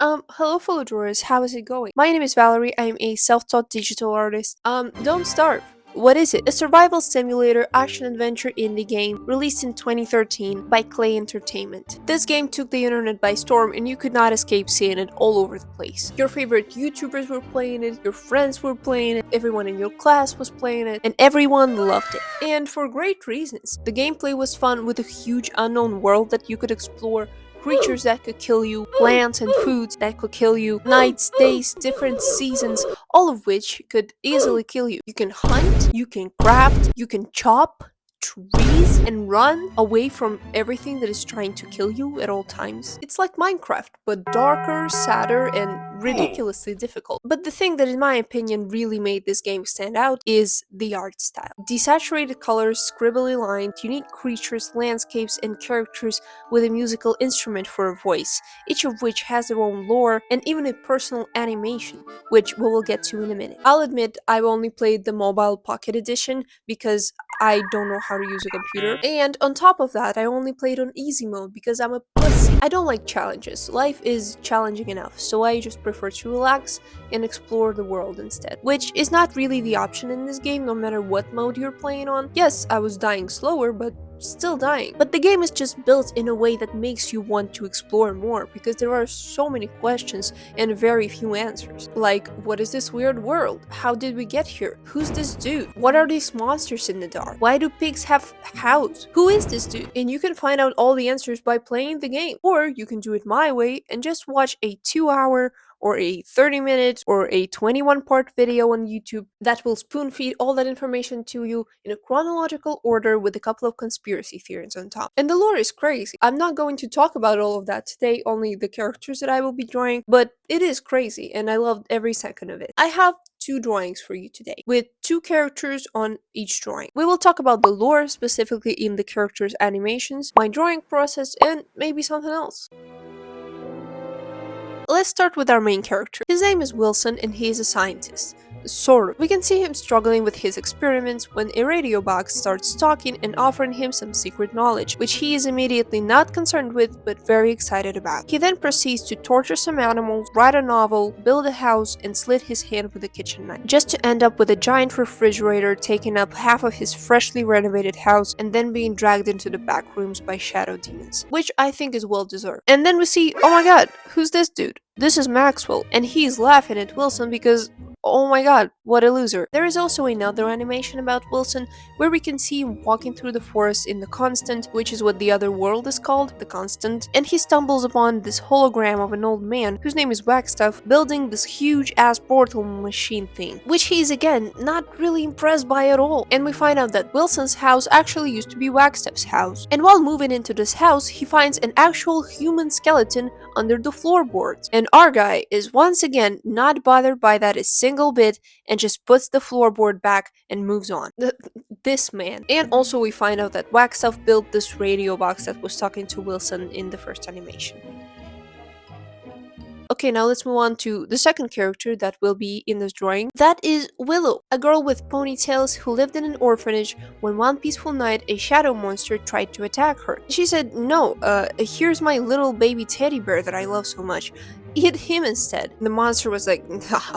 Hello fellow drawers, how is it going? My name is Valerie, I am a self-taught digital artist. Don't starve. What is it? A survival simulator action-adventure indie game released in 2013 by Clay Entertainment. This game took the internet by storm and you could not escape seeing it all over the place. Your favorite YouTubers were playing it, your friends were playing it, everyone in your class was playing it, and everyone loved it. And for great reasons. The gameplay was fun with a huge unknown world that you could explore, creatures that could kill you, plants and foods that could kill you, nights, days, different seasons, all of which could easily kill you. You can hunt, you can craft, you can chop trees and run away from everything that is trying to kill you at all times. It's like Minecraft, but darker, sadder, and ridiculously difficult. But the thing that in my opinion really made this game stand out is the art style. Desaturated colors, scribbly lines, unique creatures, landscapes, and characters with a musical instrument for a voice, each of which has their own lore and even a personal animation, which we will get to in a minute. I'll admit I've only played the mobile pocket edition because I don't know how to use a computer. And on top of that, I only played on easy mode because I'm a pussy. I don't like challenges. Life is challenging enough, so I just prefer to relax and explore the world instead. Which is not really the option in this game, no matter what mode you're playing on. Yes, I was dying slower, but still dying. But the game is just built in a way that makes you want to explore more because there are so many questions and very few answers. Like, what is this weird world? How did we get here? Who's this dude? What are these monsters in the dark? Why do pigs have house? Who is this dude? And you can find out all the answers by playing the game. Or you can do it my way and just watch a 2 hour or a 30-minute or a 21-part video on YouTube that will spoon feed all that information to you in a chronological order with a couple of conspiracy theories on top. And the lore is crazy. I'm not going to talk about all of that today, only the characters that I will be drawing, but it is crazy and I loved every second of it. I have two drawings for you today, with two characters on each drawing. We will talk about the lore, specifically in the characters' animations, my drawing process, and maybe something else. Let's start with our main character. His name is Wilson and he is a scientist. Sort of. We can see him struggling with his experiments when a radio box starts talking and offering him some secret knowledge, which he is immediately not concerned with but very excited about. He then proceeds to torture some animals, write a novel, build a house, and slit his hand with a kitchen knife, just to end up with a giant refrigerator taking up half of his freshly renovated house and then being dragged into the back rooms by shadow demons, which I think is well deserved. And then we see, oh my god, who's this dude? This is Maxwell, and he's laughing at Wilson because oh my god, what a loser. There is also another animation about Wilson where we can see him walking through the forest in the Constant, which is what the other world is called, the Constant, and he stumbles upon this hologram of an old man whose name is Wagstaff building this huge ass portal machine thing, which he's again not really impressed by at all. And we find out that Wilson's house actually used to be Wagstaff's house. And while moving into this house, he finds an actual human skeleton under the floorboards. And our guy is once again not bothered by that a single bit and just puts the floorboard back and moves on. This man. And also we find out that Wagstaff built this radio box that was talking to Wilson in the first animation. Okay, now let's move on to the second character that will be in this drawing. That is Willow, a girl with ponytails who lived in an orphanage when one peaceful night a shadow monster tried to attack her. She said, no, here's my little baby teddy bear that I love so much. Eat him instead. The monster was like,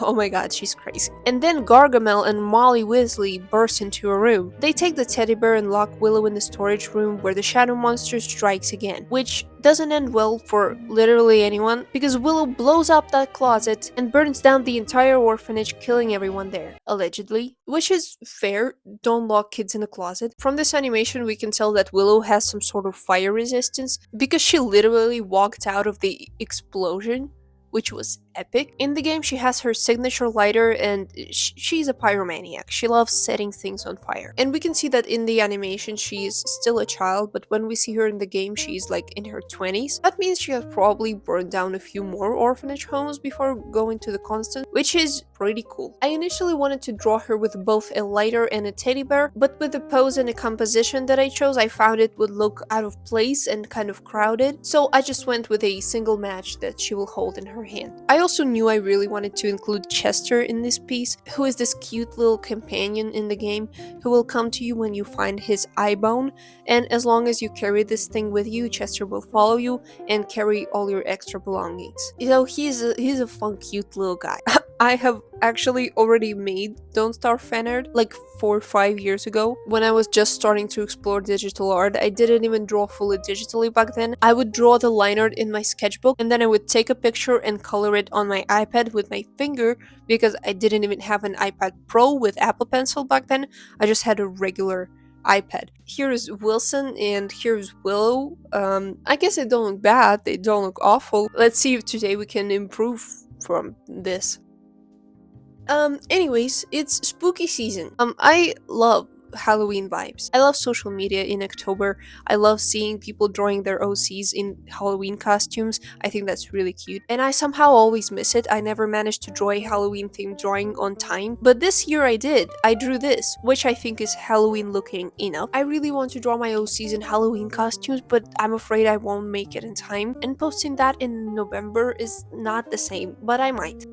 oh my god, she's crazy. And then Gargamel and Molly Weasley burst into a room. They take the teddy bear and lock Willow in the storage room where the shadow monster strikes again, which doesn't end well for literally anyone because Willow blows up that closet and burns down the entire orphanage, killing everyone there, allegedly. Which is fair, don't lock kids in a closet. From this animation we can tell that Willow has some sort of fire resistance because she literally walked out of the explosion, which was epic. In the game, she has her signature lighter and she's a pyromaniac. She loves setting things on fire. And we can see that in the animation, she is still a child, but when we see her in the game, she's like in her 20s. That means she has probably burned down a few more orphanage homes before going to the Constant, which is pretty cool. I initially wanted to draw her with both a lighter and a teddy bear, but with the pose and the composition that I chose, I found it would look out of place and kind of crowded, so I just went with a single match that she will hold in her hand. I also knew I really wanted to include Chester in this piece, who is this cute little companion in the game who will come to you when you find his eye bone, and as long as you carry this thing with you, Chester will follow you and carry all your extra belongings. You know, he's a fun, cute little guy. I have actually already made Don't Starve fan art like 4 or 5 years ago. When I was just starting to explore digital art, I didn't even draw fully digitally back then. I would draw the line art in my sketchbook and then I would take a picture and color it on my iPad with my finger because I didn't even have an iPad Pro with Apple Pencil back then. I just had a regular iPad. Here's Wilson and here's Willow. I guess they don't look bad, they don't look awful. Let's see if today we can improve from this. Anyways, it's spooky season. I love Halloween vibes. I love social media in October. I love seeing people drawing their OCs in Halloween costumes. I think that's really cute. And I somehow always miss it. I never managed to draw a Halloween themed drawing on time. But this year I did. I drew this, which I think is Halloween looking enough. I really want to draw my OCs in Halloween costumes, but I'm afraid I won't make it in time. And posting that in November is not the same, but I might.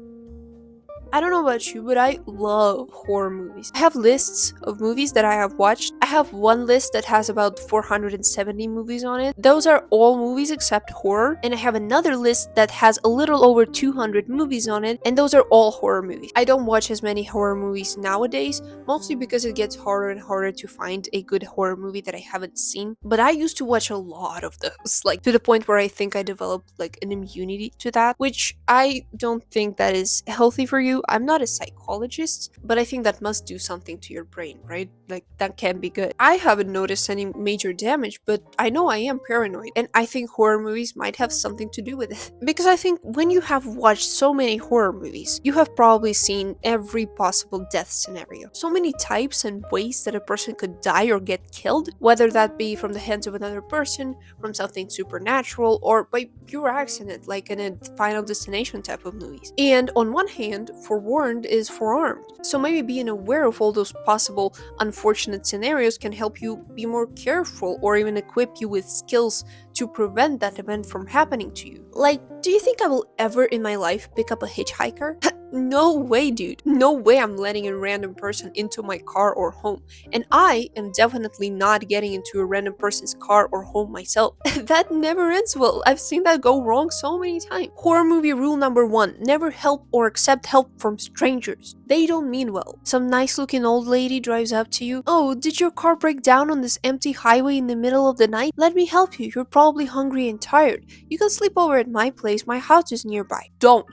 I don't know about you, but I love horror movies. I have lists of movies that I have watched. I have one list that has about 470 movies on it. Those are all movies except horror. And I have another list that has a little over 200 movies on it, and those are all horror movies. I don't watch as many horror movies nowadays, mostly because it gets harder and harder to find a good horror movie that I haven't seen. But I used to watch a lot of those, like to the point where I think I developed like an immunity to that, which I don't think that is healthy for you. I'm not a psychologist, but I think that must do something to your brain, right? Like, that can't be good. I haven't noticed any major damage, but I know I am paranoid, and I think horror movies might have something to do with it. Because I think when you have watched so many horror movies, you have probably seen every possible death scenario. So many types and ways that a person could die or get killed, whether that be from the hands of another person, from something supernatural, or by pure accident, like in a Final Destination type of movies. And on one hand, forewarned is forearmed. So maybe being aware of all those possible unfortunate scenarios can help you be more careful or even equip you with skills to prevent that event from happening to you. Like, do you think I will ever in my life pick up a hitchhiker? No way, dude. No way I'm letting a random person into my car or home. And I am definitely not getting into a random person's car or home myself. That never ends well. I've seen that go wrong so many times. Horror movie rule number 1: never help or accept help from strangers. They don't mean well. Some nice looking old lady drives up to you. Oh, did your car break down on this empty highway in the middle of the night? Let me help you. You're probably hungry and tired. You can sleep over at my place. My house is nearby. Don't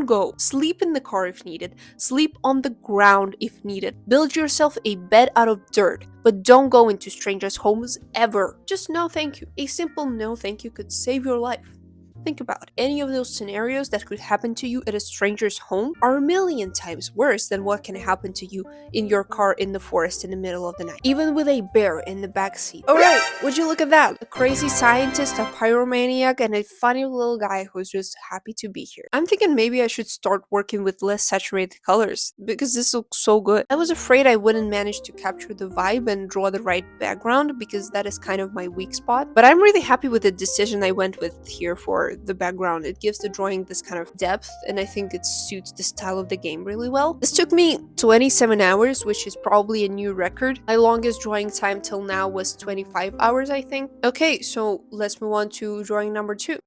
go. Sleep in the car if needed. Sleep on the ground if needed. Build yourself a bed out of dirt, but don't go into strangers' homes ever. Just no thank you. A simple no thank you could save your life. Think about it. Any of those scenarios that could happen to you at a stranger's home are a million times worse than what can happen to you in your car in the forest in the middle of the night, even with a bear in the backseat. Alright, would you look at that? A crazy scientist, a pyromaniac, and a funny little guy who's just happy to be here. I'm thinking maybe I should start working with less saturated colors, because this looks so good. I was afraid I wouldn't manage to capture the vibe and draw the right background, because that is kind of my weak spot, but I'm really happy with the decision I went with here for the background. It gives the drawing this kind of depth, and I think it suits the style of the game really well. This took me 27 hours, which is probably a new record. My longest drawing time till now was 25 hours, I think. Okay, so let's move on to drawing number 2.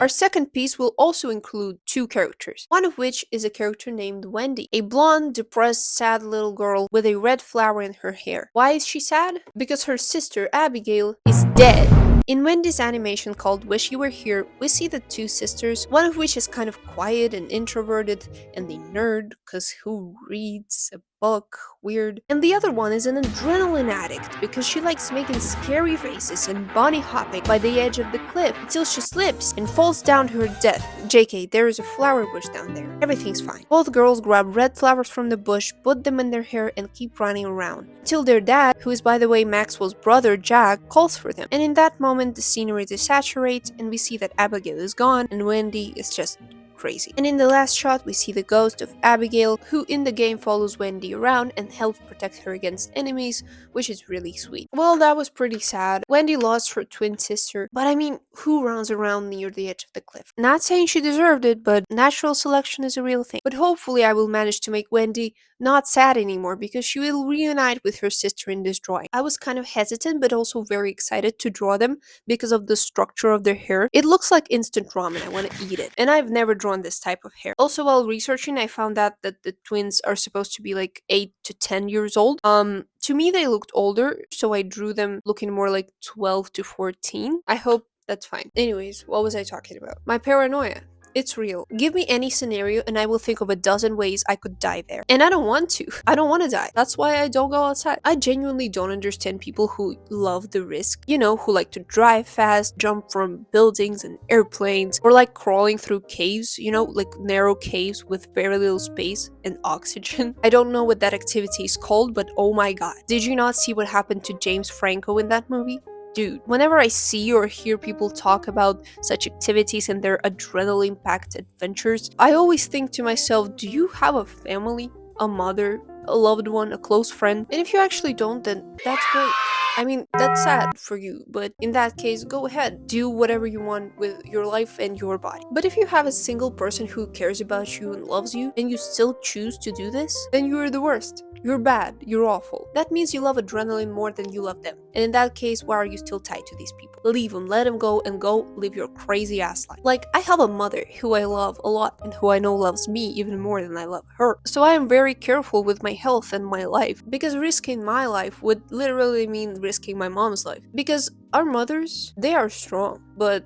Our second piece will also include 2 characters, one of which is a character named Wendy, a blonde, depressed, sad little girl with a red flower in her hair. Why is she sad? Because her sister, Abigail, is dead. In Wendy's animation called Wish You Were Here, we see the 2 sisters, one of which is kind of quiet and introverted and a nerd, cause who reads a book? Weird. And the other one is an adrenaline addict because she likes making scary faces and bunny hopping by the edge of the cliff until she slips and falls down to her death. JK, there is a flower bush down there. Everything's fine. Both girls grab red flowers from the bush, put them in their hair, and keep running around until their dad, who is by the way Maxwell's brother Jack, calls for them. And in that moment the scenery desaturates and we see that Abigail is gone and Wendy is just crazy. And in the last shot, we see the ghost of Abigail, who in the game follows Wendy around and helps protect her against enemies, which is really sweet. Well, that was pretty sad. Wendy lost her twin sister, but I mean, who runs around near the edge of the cliff? Not saying she deserved it, but natural selection is a real thing. But hopefully I will manage to make Wendy not sad anymore because she will reunite with her sister in this drawing. I was kind of hesitant but also very excited to draw them because of the structure of their hair. It looks like instant ramen. I want to eat it. And I've never drawn this type of hair. Also, while researching, I found out that the twins are supposed to be like 8 to 10 years old. To me they looked older, so I drew them looking more like 12 to 14. I hope that's fine. Anyways, what was I talking about? My paranoia. It's real. Give me any scenario and I will think of a dozen ways I could die there. And I don't want to. I don't want to die. That's why I don't go outside. I genuinely don't understand people who love the risk. You know, who like to drive fast, jump from buildings and airplanes, or like crawling through caves, you know, like narrow caves with very little space and oxygen. I don't know what that activity is called, but oh my god. Did you not see what happened to James Franco in that movie? Dude, whenever I see or hear people talk about such activities and their adrenaline packed adventures, I always think to myself, do you have a family, a mother, a loved one, a close friend? And if you actually don't, then that's great. I mean, that's sad for you, but in that case, go ahead. Do whatever you want with your life and your body. But if you have a single person who cares about you and loves you, and you still choose to do this, then you're the worst. You're bad. You're awful. That means you love adrenaline more than you love them. And in that case, why are you still tied to these people? Leave them, let them go, and go live your crazy ass life. Like, I have a mother who I love a lot and who I know loves me even more than I love her. So I am very careful with my health and my life, because risking my life would literally mean risking my mom's life. Because our mothers, they are strong, but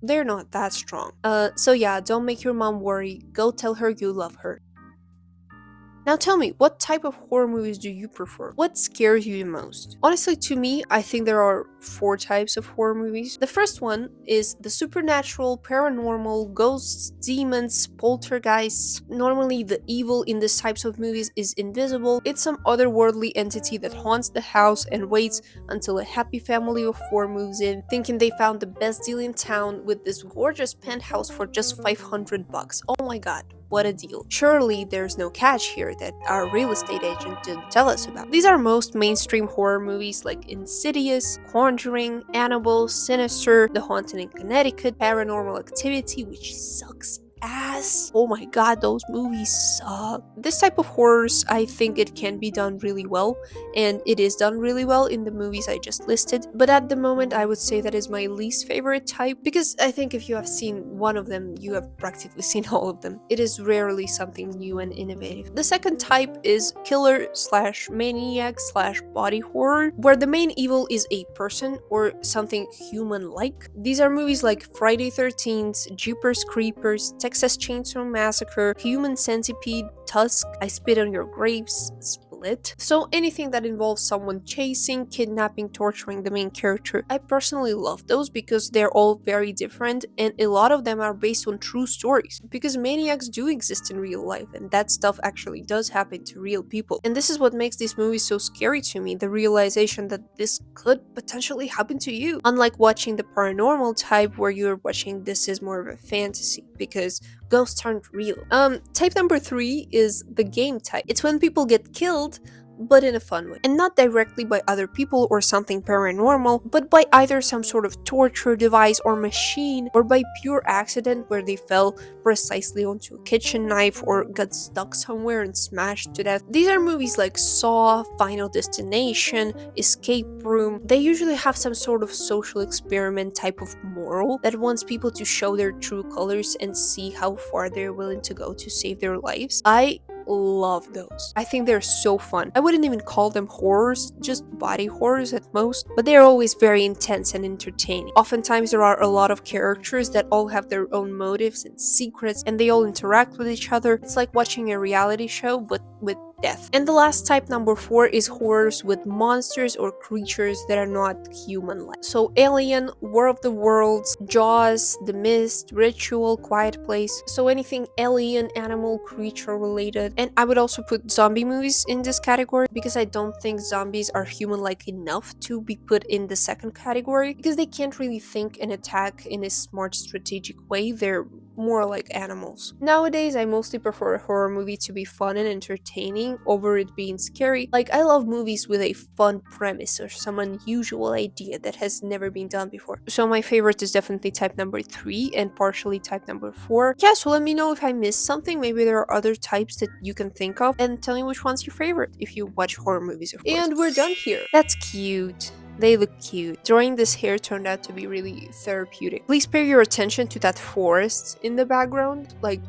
they're not that strong. So yeah, don't make your mom worry. Go tell her you love her. Now tell me, what type of horror movies do you prefer? What scares you the most? Honestly, to me, I think there are 4 types of horror movies. The first one is the supernatural, paranormal, ghosts, demons, poltergeists. Normally, the evil in these types of movies is invisible. It's some otherworldly entity that haunts the house and waits until a happy family of 4 moves in, thinking they found the best deal in town with this gorgeous penthouse for just $500. Oh my god. What a deal. Surely there's no catch here that our real estate agent didn't tell us about. These are most mainstream horror movies like Insidious, Conjuring, Annabelle, Sinister, The Haunting in Connecticut, Paranormal Activity, which sucks ass. Oh my god, those movies suck. This type of horrors, I think it can be done really well, and it is done really well in the movies I just listed, but at the moment I would say that is my least favorite type, because I think if you have seen one of them, you have practically seen all of them. It is rarely something new and innovative. The second type is killer slash maniac slash body horror, where the main evil is a person or something human-like. These are movies like Friday 13th, Jeepers Creepers, Texas Chainsaw Massacre, Human Centipede, Tusk, I Spit on Your Graves, Split. So anything that involves someone chasing, kidnapping, torturing the main character. I personally love those because they're all very different, and a lot of them are based on true stories, because maniacs do exist in real life and that stuff actually does happen to real people. And this is what makes these movies so scary to me, the realization that this could potentially happen to you. Unlike watching the paranormal type where you're watching this is more of a fantasy, because ghosts aren't real. Type number 3 is the game type. It's when people get killed, but in a fun way. And not directly by other people or something paranormal, but by either some sort of torture device or machine, or by pure accident where they fell precisely onto a kitchen knife or got stuck somewhere and smashed to death. These are movies like Saw, Final Destination, Escape Room. They usually have some sort of social experiment type of moral that wants people to show their true colors and see how far they're willing to go to save their lives. I love those. I think they're so fun. I wouldn't even call them horrors, just body horrors at most, but they're always very intense and entertaining. Oftentimes there are a lot of characters that all have their own motives and secrets, and they all interact with each other. It's like watching a reality show, but with death. And the last type, number 4, is horrors with monsters or creatures that are not human-like. So Alien, War of the Worlds, Jaws, The Mist, Ritual, Quiet Place. So anything alien, animal, creature related. And I would also put zombie movies in this category, because I don't think zombies are human-like enough to be put in the second category, because they can't really think and attack in a smart, strategic way. They're more like animals. Nowadays, I mostly prefer a horror movie to be fun and entertaining over it being scary. Like, I love movies with a fun premise or some unusual idea that has never been done before. So my favorite is definitely type number 3 and partially type number 4. Yeah, so let me know if I missed something. Maybe there are other types that you can think of, and tell me which one's your favorite if you watch horror movies, of course. And we're done here. That's cute. They look cute. Drawing this hair turned out to be really therapeutic. Please pay your attention to that forest in the background. Like,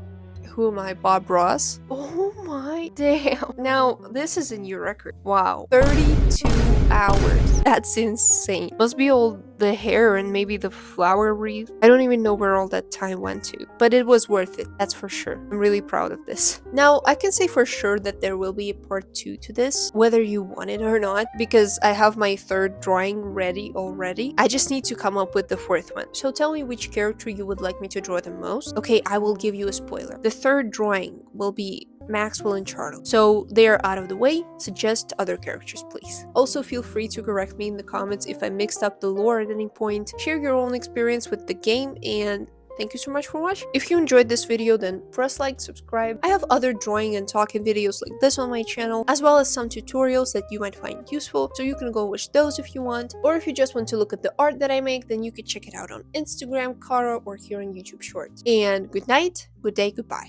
who am I, Bob Ross? Oh my damn. Now, this is a new record. Wow. 32 hours. That's insane. Must be all the hair and maybe the flower wreath. I don't even know where all that time went to. But it was worth it, that's for sure. I'm really proud of this. Now, I can say for sure that there will be a part 2 to this, whether you want it or not, because I have my third drawing ready already. I just need to come up with the fourth one. So tell me which character you would like me to draw the most. Okay, I will give you a spoiler. The third drawing will be Maxwell and Charlie. So they are out of the way. Suggest other characters, please. Also, feel free to correct me in the comments if I mixed up the lore at any point. Share your own experience with the game, and thank you so much for watching. If you enjoyed this video, then press like, subscribe. I have other drawing and talking videos like this on my channel, as well as some tutorials that you might find useful, so you can go watch those if you want. Or if you just want to look at the art that I make, then you can check it out on Instagram, Kara, or here on YouTube Shorts. And good night, good day, goodbye.